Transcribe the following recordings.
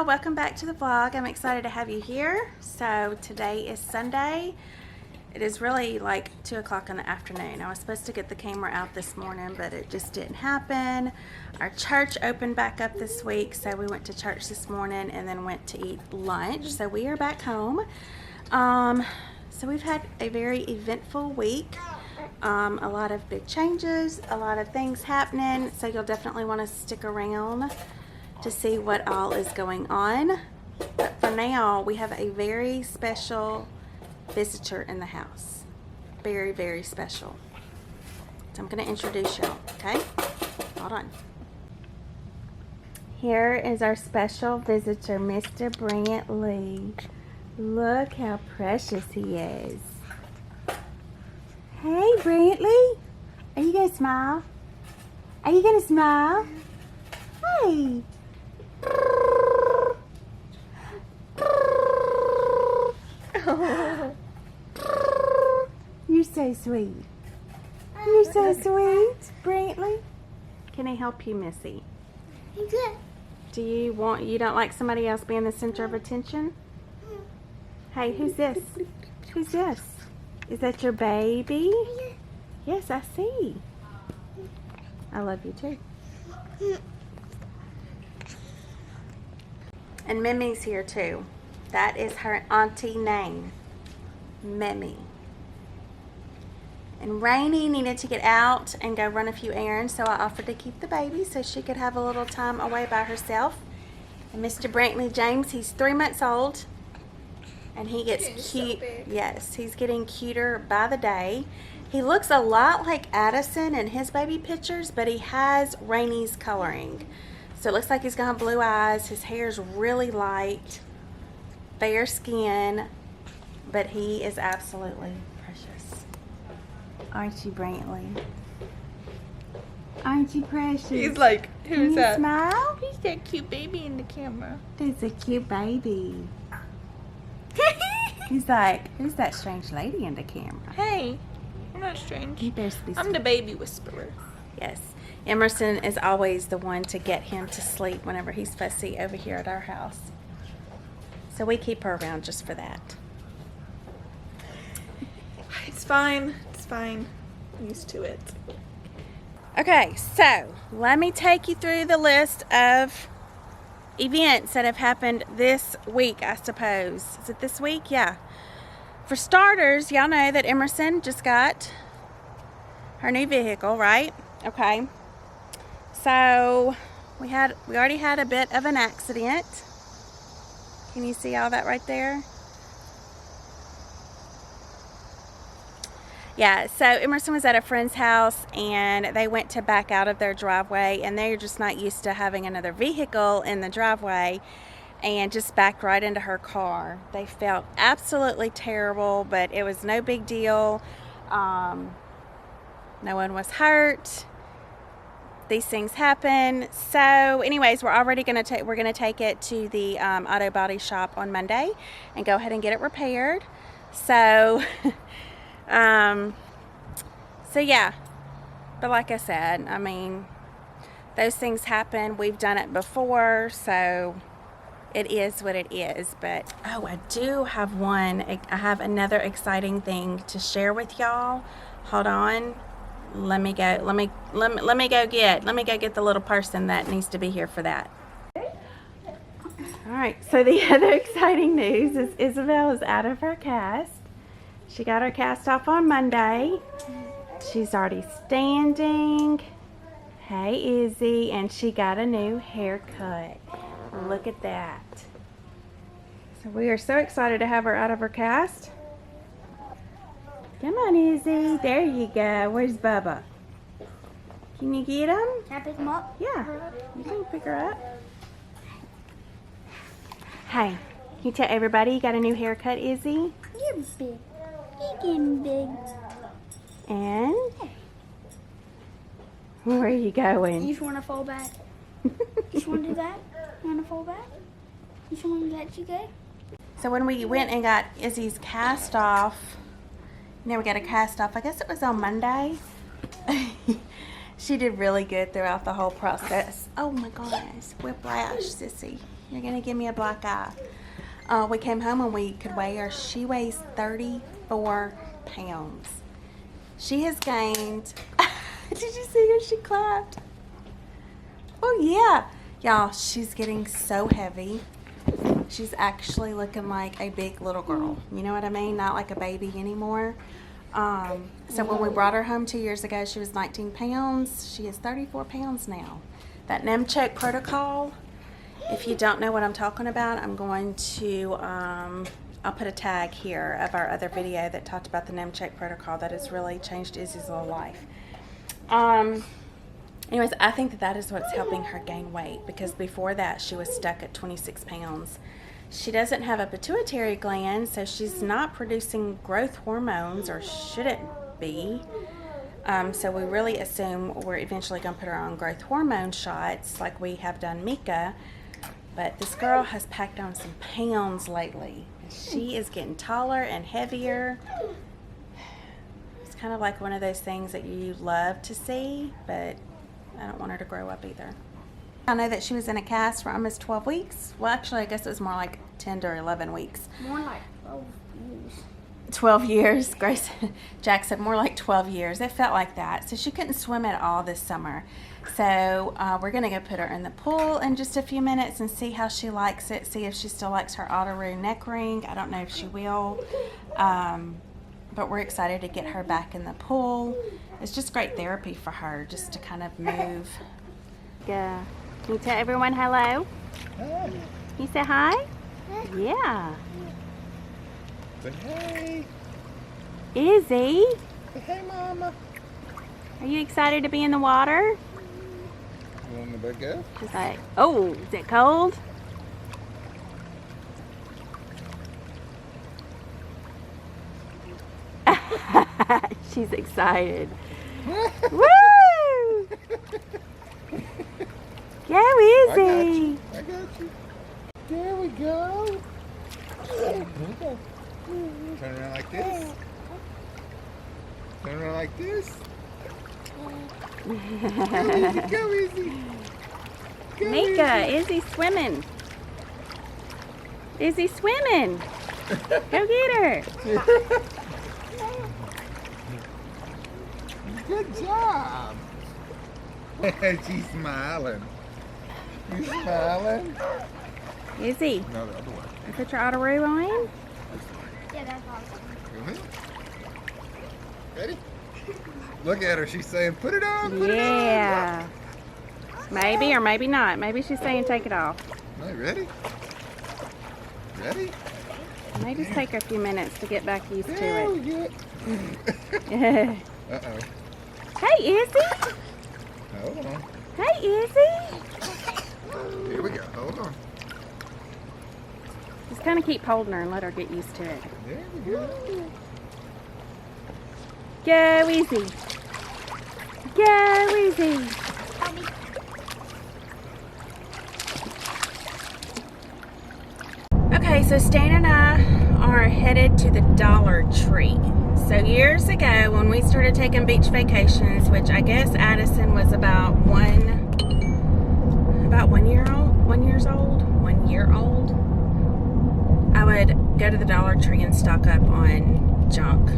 Welcome back to the vlog. I'm excited to have you here. So today is Sunday. It is really like 2 o'clock in the afternoon. I was supposed to get the camera out this morning, but it just didn't happen. Our church opened back up this week, so we went to church this morning and then went to eat lunch. So we are back home. So we've had a very eventful week. A lot of big changes, a lot of things happening. So you'll definitely want to stick around to see what all is going on. But for now, we have a very special visitor in the house. Very, very special. So I'm going to introduce y'all, okay? Hold on. Here is our special visitor, Mr. Brantley. Look how precious he is. Hey, Brantley. Are you going to smile? Are you going to smile? Hey. You're so sweet. You're so sweet, Brantley. Can I help you, Missy? You don't like somebody else being the center of attention? Hey, who's this? Who's this? Is that your baby? Yes, I see. I love you too. And Mimi's here too. That is her auntie name, Mimi. And Rainy needed to get out and go run a few errands, so I offered to keep the baby so she could have a little time away by herself. And Mr. Brantley James, he's 3 months old, and he gets cute. So yes, he's getting cuter by the day. He looks a lot like Addison in his baby pictures, but he has Rainy's coloring. So it looks like he's gonna have blue eyes. His hair's really light, fair skin, but he is absolutely precious. Aren't you, Brantley? Aren't you precious? He's like, who's that? Smile? He's that cute baby in the camera. He's a cute baby. He's like, who's that strange lady in the camera? Hey, I'm not strange. I'm the baby whisperer. Yes. Emerson is always the one to get him to sleep whenever he's fussy over here at our house. So we keep her around just for that. It's fine. It's fine. I'm used to it. Okay, so let me take you through the list of events that have happened this week, I suppose. Is it this week? Yeah. For starters, y'all know that Emerson just got her new vehicle, right? Okay. So we already had a bit of an accident. Can you see all that right there? Yeah, so Emerson was at a friend's house and they went to back out of their driveway, and they're just not used to having another vehicle in the driveway, and just backed right into her car. They felt absolutely terrible, but it was no big deal. No one was hurt. These things happen. So anyways, we're gonna take it to the auto body shop on Monday and go ahead and get it repaired. So so yeah, but like I said, I mean, those things happen. We've done it before, so it is what it is. But oh, I do have I have another exciting thing to share with y'all. Hold on. Let me go get the little person that needs to be here for that. All right, so the other exciting news is Isabelle is out of her cast. She got her cast off on Monday. She's already standing. Hey, Izzy, and she got a new haircut. Look at that. So we are so excited to have her out of her cast. Come on, Izzy. There you go. Where's Bubba? Can you get them? Can I pick them up? Yeah, you can pick her up. Hey, can you tell everybody you got a new haircut, Izzy? You're big. You're getting big. And where are you going? You just want to fall back? You just want to do that? You want to fall back? You just want to let you go? So when we went and got Izzy's cast off, we got a cast off, I guess it was on Monday. She did really good throughout the whole process. Oh my gosh, whiplash, sissy. You're gonna give me a black eye. We came home and we could weigh her. She weighs 34 pounds. She has gained, did you see her? She clapped. Oh yeah. Y'all, she's getting so heavy. She's actually looking like a big little girl. You know what I mean? Not like a baby anymore. So when we brought her home 2 years ago, she was 19 pounds. She is 34 pounds now. That Nemchek protocol, if you don't know what I'm talking about, I'm going to, I'll put a tag here of our other video that talked about the Nemchek protocol that has really changed Izzy's little life. Anyways, I think that is what's helping her gain weight, because before that she was stuck at 26 pounds. She doesn't have a pituitary gland, so she's not producing growth hormones, or shouldn't be. So we really assume we're eventually going to put her on growth hormone shots like we have done Mika. But this girl has packed on some pounds lately. She is getting taller and heavier. It's kind of like one of those things that you love to see, but I don't want her to grow up either. I know that she was in a cast for almost 12 weeks. Well, actually, I guess it was more like 10 to 11 weeks. More like 12 years. 12 years, Grace. Jack said more like 12 years. It felt like that. So she couldn't swim at all this summer. So we're going to go put her in the pool in just a few minutes and see how she likes it. See if she still likes her Otteroo neck ring. I don't know if she will. But we're excited to get her back in the pool. It's just great therapy for her, just to kind of move. Yeah. Can you tell everyone hello? Hi. Can you say hi? Yeah. Say hey. Izzy, Say hey, Mama. are you excited to be in the water? You want me to go? She's like, oh, is it cold? She's excited. Woo! Go, Izzy. I got you. There we go. Here we go. Turn around like this. Turn around like this. Go easy, go easy. Go Mika, easy. Izzy swimming. Izzy swimming. Go get her. Good job. She's smiling. You smiling? Izzy, No, the other way. you put your Otteroo on? Yeah, that's awesome. Go ahead. Ready? Look at her. She's saying, put it on, put it on. Yeah. Maybe or maybe not. Maybe she's saying take it off. No, ready? Ready? Maybe just take her a few minutes to get back used There to we go. it. Uh-oh. Hey, Izzy. Hold on. Hey, Izzy. Here we go. Hold on. Just kind of keep holding her and let her get used to it. There we go. Go, Izzy. Go, Izzy. Help me. Okay, so Stan and I are headed to the Dollar Tree. So years ago, when we started taking beach vacations, which I guess Addison was about 1 year old, I would go to the Dollar Tree and stock up on junk.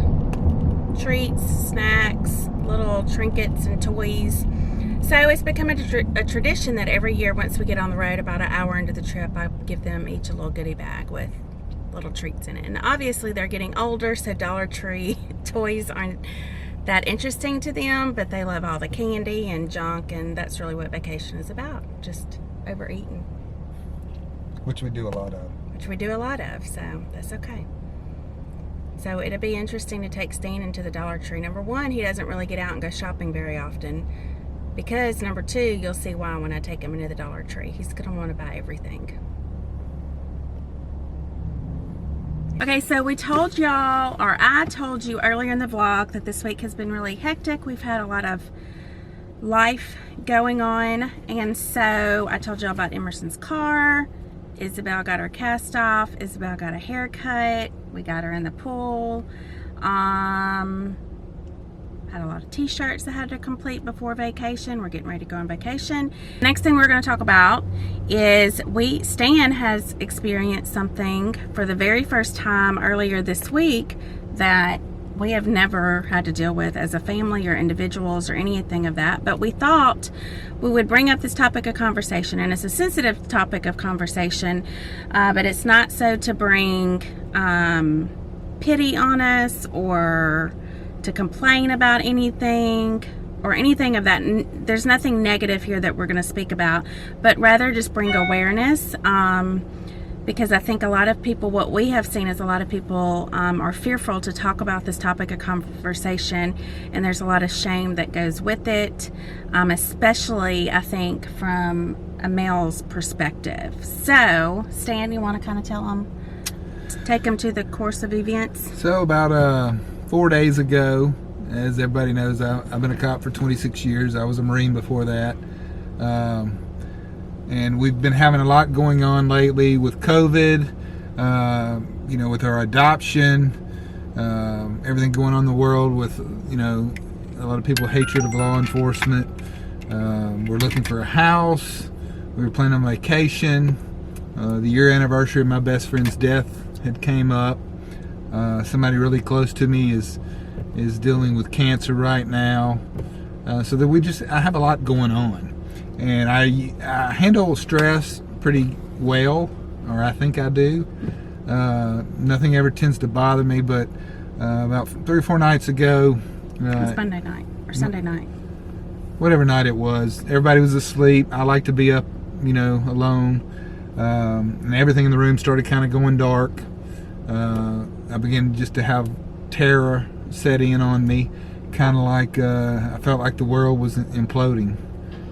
Treats, snacks, little trinkets and toys. So it's become a tradition that every year, once we get on the road, about an hour into the trip, I give them each a little goodie bag with little treats in it. And obviously they're getting older, so Dollar Tree toys aren't that interesting to them, but they love all the candy and junk, and that's really what vacation is about, just overeating. Which we do a lot of. Which we do a lot of, so that's okay. So it'll be interesting to take Stan into the Dollar Tree. Number one, he doesn't really get out and go shopping very often. Because number two, you'll see why when I take him into the Dollar Tree. He's going to want to buy everything. Okay, so we told y'all, or I told you earlier in the vlog, that this week has been really hectic. We've had a lot of life going on, and so I told y'all about Emerson's car. Isabelle got her cast off. Isabelle got a haircut. We got her in the pool. Had a lot of t-shirts I had to complete before vacation. We're getting ready to go on vacation. Next thing we're going to talk about is Stan has experienced something for the very first time earlier this week that we have never had to deal with as a family or individuals or anything of that. But we thought we would bring up this topic of conversation, and it's a sensitive topic of conversation, but it's not so to bring pity on us or to complain about anything or anything of that. There's nothing negative here that we're going to speak about, but rather just bring awareness, because I think a lot of people, what we have seen is a lot of people are fearful to talk about this topic of conversation, and there's a lot of shame that goes with it, especially I think from a male's perspective. So Stan, you want to kind of take them to the course of events? So about 4 days ago, as everybody knows, I've been a cop for 26 years. I was a Marine before that. And we've been having a lot going on lately with COVID, with our adoption, everything going on in the world with, a lot of people's hatred of law enforcement. We're looking for a house. We were planning on vacation. The year anniversary of my best friend's death had came up. Somebody really close to me is dealing with cancer right now. So that I have a lot going on. And I handle stress pretty well, or I think I do. Nothing ever tends to bother me, but about 3 or 4 nights ago... it was Monday night, or Sunday night. Whatever night it was. Everybody was asleep. I like to be up, alone. And everything in the room started kind of going dark. I began just to have terror set in on me. Kind of like I felt like the world was imploding.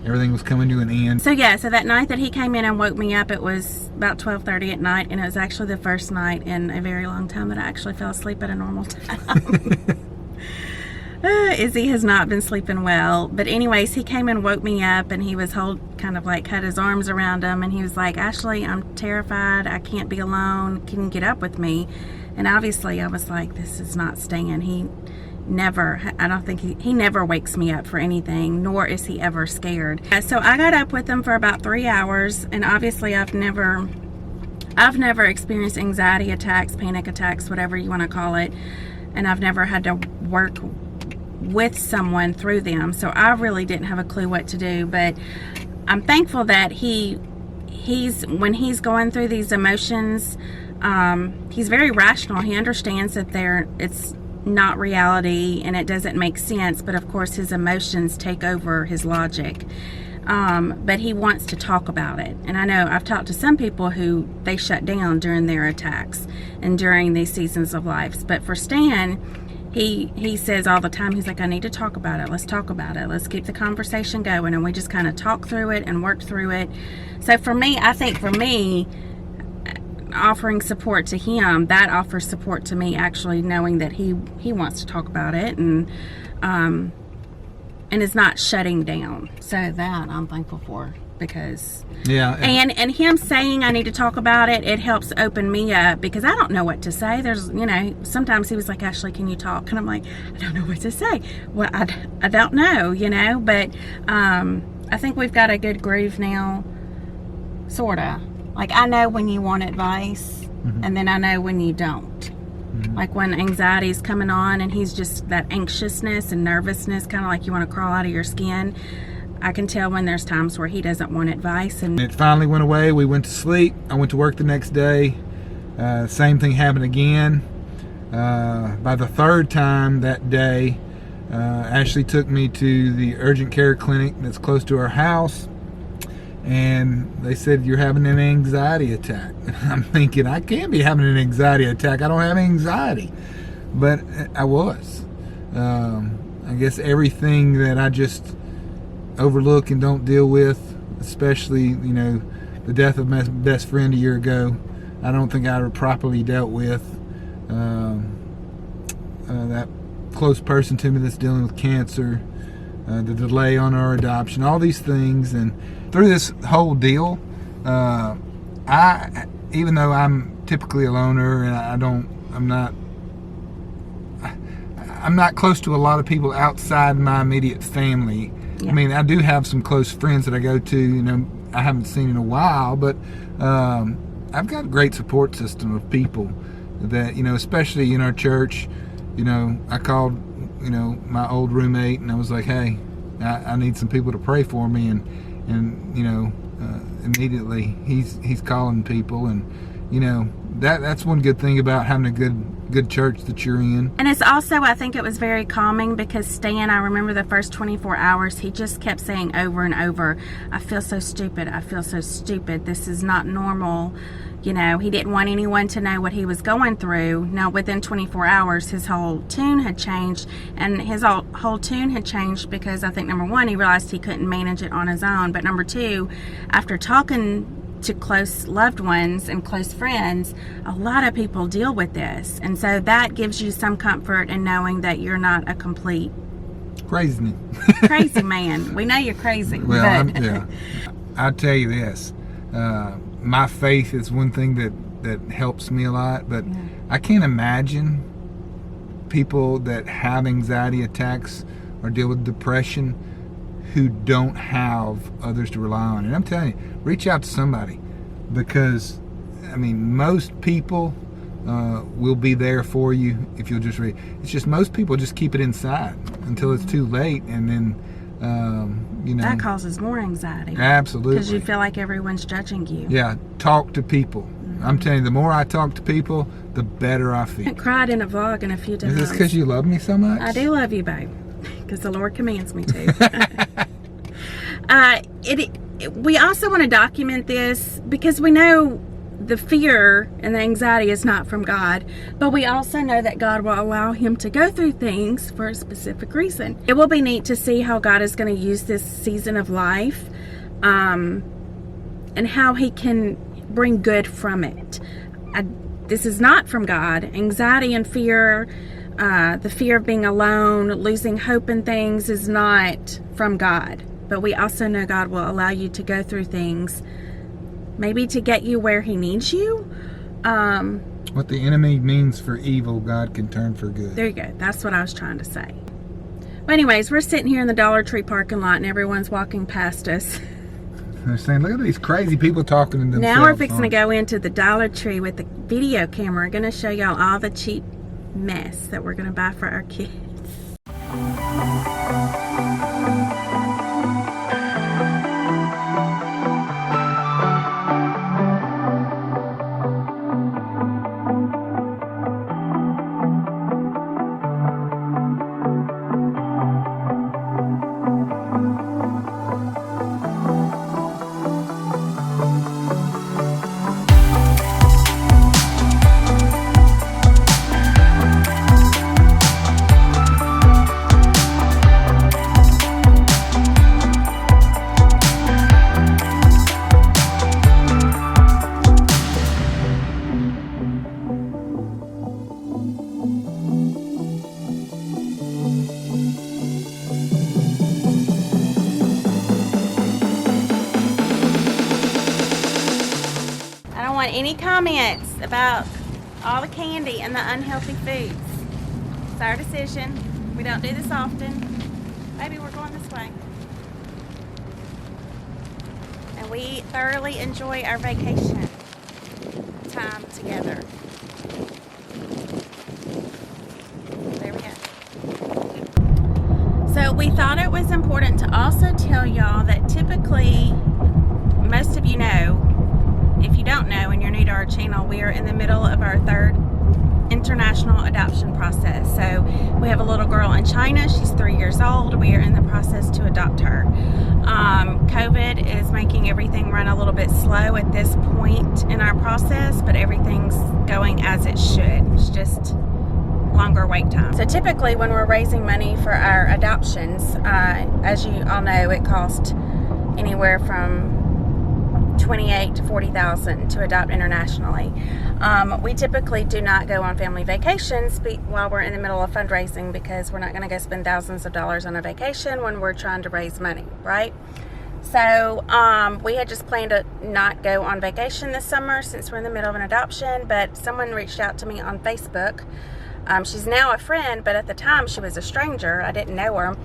Everything was coming to an end. So that night that he came in and woke me up, it was about 12:30 at night, and it was actually the first night in a very long time that I actually fell asleep at a normal time. Izzy has not been sleeping well, but anyways, he came and woke me up, and he was had his arms around him, and he was like, "Ashley, I'm terrified. I can't be alone. Can you get up with me?" And obviously, I was like, "This is not Stan. I don't think he never wakes me up for anything, nor is he ever scared." So I got up with him for about 3 hours, and obviously I've never experienced anxiety attacks, panic attacks, whatever you want to call it, and I've never had to work with someone through them, so I really didn't have a clue what to do. But I'm thankful that when he's going through these emotions, he's very rational. He understands that it's not reality and it doesn't make sense, but of course his emotions take over his logic. But he wants to talk about it, and I know I've talked to some people who they shut down during their attacks and during these seasons of life. But for Stan, he says all the time, he's like, "I need to talk about it. Let's talk about it. Let's keep the conversation going." And we just kind of talk through it and work through it. So I think for me, offering support to him, that offers support to me, actually knowing that he wants to talk about it and is not shutting down. So that I'm thankful for, because and him saying I need to talk about it, it helps open me up, because I don't know what to say. There's sometimes he was like, "Ashley, can you talk?" And I'm like, I don't know what to say. Well, I don't know, but I think we've got a good groove now, sorta. Like, I know when you want advice, and then I know when you don't. Like when anxiety is coming on and he's just that anxiousness and nervousness, kind of like you want to crawl out of your skin. I can tell when there's times where he doesn't want advice. And it finally went away. We went to sleep. I went to work the next day. Same thing happened again. By the third time that day, Ashley took me to the urgent care clinic that's close to our house. And they said, "You're having an anxiety attack." I'm thinking, I can't be having an anxiety attack. I don't have anxiety. But I was. I guess everything that I just overlook and don't deal with, especially, you know, the death of my best friend a year ago. I don't think I ever properly dealt with that close person to me that's dealing with cancer, the delay on our adoption, all these things. And through this whole deal, even though I'm typically a loner and I'm not close to a lot of people outside my immediate family. Yeah. I mean, I do have some close friends that I go to, you know, I haven't seen in a while, but I've got a great support system of people that, you know, especially in our church. You know, I called, you know, my old roommate and I was like, hey, I need some people to pray for me, and you know, immediately he's calling people, and you know, that's one good thing about having a good church that you're in. And it's also, I think it was very calming, because Stan, I remember the first 24 hours, he just kept saying over and over, I feel so stupid, I feel so stupid, this is not normal. You know, he didn't want anyone to know what he was going through. Now, within 24 hours, his whole tune had changed, and his whole tune had changed because I think, number one, he realized he couldn't manage it on his own, but number two, after talking to close loved ones and close friends, a lot of people deal with this, and so that gives you some comfort in knowing that you're not a complete crazy man. We know you're crazy. Well, yeah. I'll tell you this, my faith is one thing that helps me a lot, but yeah. I can't imagine people that have anxiety attacks or deal with depression who don't have others to rely on. And I'm telling you, reach out to somebody, because I mean, most people will be there for you if you'll just read. It's just most people just keep it inside until it's too late, and then you know, that causes more anxiety. Absolutely, because you feel like everyone's judging you. Yeah, talk to people. Mm-hmm. I'm telling you, the more I talk to people, the better I feel. I cried in a vlog in a few times. Is this because you love me so much? I do love you, babe, because the Lord commands me to. We also want to document this because we know the fear and the anxiety is not from God, but we also know that God will allow him to go through things for a specific reason. It will be neat to see how God is going to use this season of life, and how he can bring good from it. This is not from God. Anxiety and fear, the fear of being alone, losing hope in things, is not from God. But we also know God will allow you to go through things, maybe to get you where he needs you. What the enemy means for evil, God can turn for good. There you go. That's what I was trying to say. But anyways, we're sitting here in the Dollar Tree parking lot, and everyone's walking past us. They're saying, look at these crazy people talking to themselves. Now we're fixing to go into the Dollar Tree with the video camera. We're going to show y'all all the cheap mess that we're going to buy for our kids. Any comments about all the candy and the unhealthy foods? It's our decision. We don't do this often. Maybe we're going this way. And we thoroughly enjoy our vacation time together. There we go. So we thought it was important to also tell y'all that typically, most of you know, if you don't know and you're new to our channel, we are in the middle of our third international adoption process. So we have a little girl in China. She's 3 years old. We are in the process to adopt her. COVID is making everything run a little bit slow at this point in our process, but everything's going as it should. It's just longer wait time. So typically when we're raising money for our adoptions, as you all know, it costs anywhere from $28,000 to $40,000 to adopt internationally. We typically do not go on family vacations while we're in the middle of fundraising, because we're not going to go spend thousands of dollars on a vacation when we're trying to raise money, right? So we had just planned to not go on vacation this summer since we're in the middle of an adoption, but someone reached out to me on Facebook. She's now a friend, but at the time she was a stranger. I didn't know her.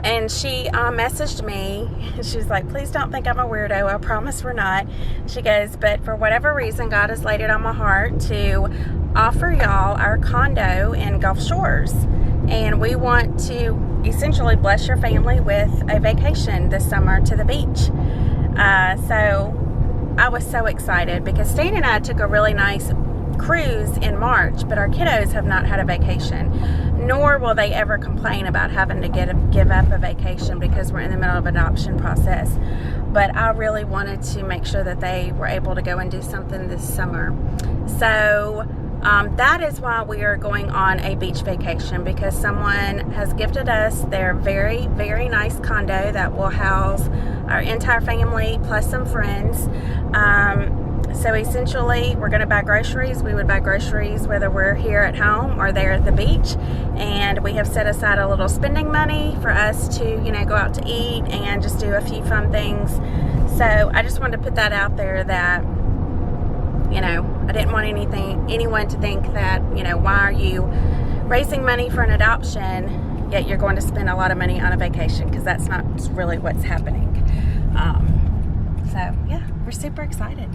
And she messaged me. She's like, please don't think I'm a weirdo. I promise we're not. She goes, but for whatever reason, God has laid it on my heart to offer y'all our condo in Gulf Shores. And we want to essentially bless your family with a vacation this summer to the beach. So I was so excited, because Stan and I took a really nice cruise in March, but our kiddos have not had a vacation, nor will they ever complain about having to give up a vacation because we're in the middle of an adoption process. But I really wanted to make sure that they were able to go and do something this summer. So that is why we are going on a beach vacation, because someone has gifted us their very, very nice condo that will house our entire family plus some friends. So essentially, we're going to buy groceries. We would buy groceries whether we're here at home or there at the beach. And we have set aside a little spending money for us to, go out to eat and just do a few fun things. So I just wanted to put that out there that, I didn't want anyone to think that, why are you raising money for an adoption, yet you're going to spend a lot of money on a vacation, because that's not really what's happening. So yeah, we're super excited.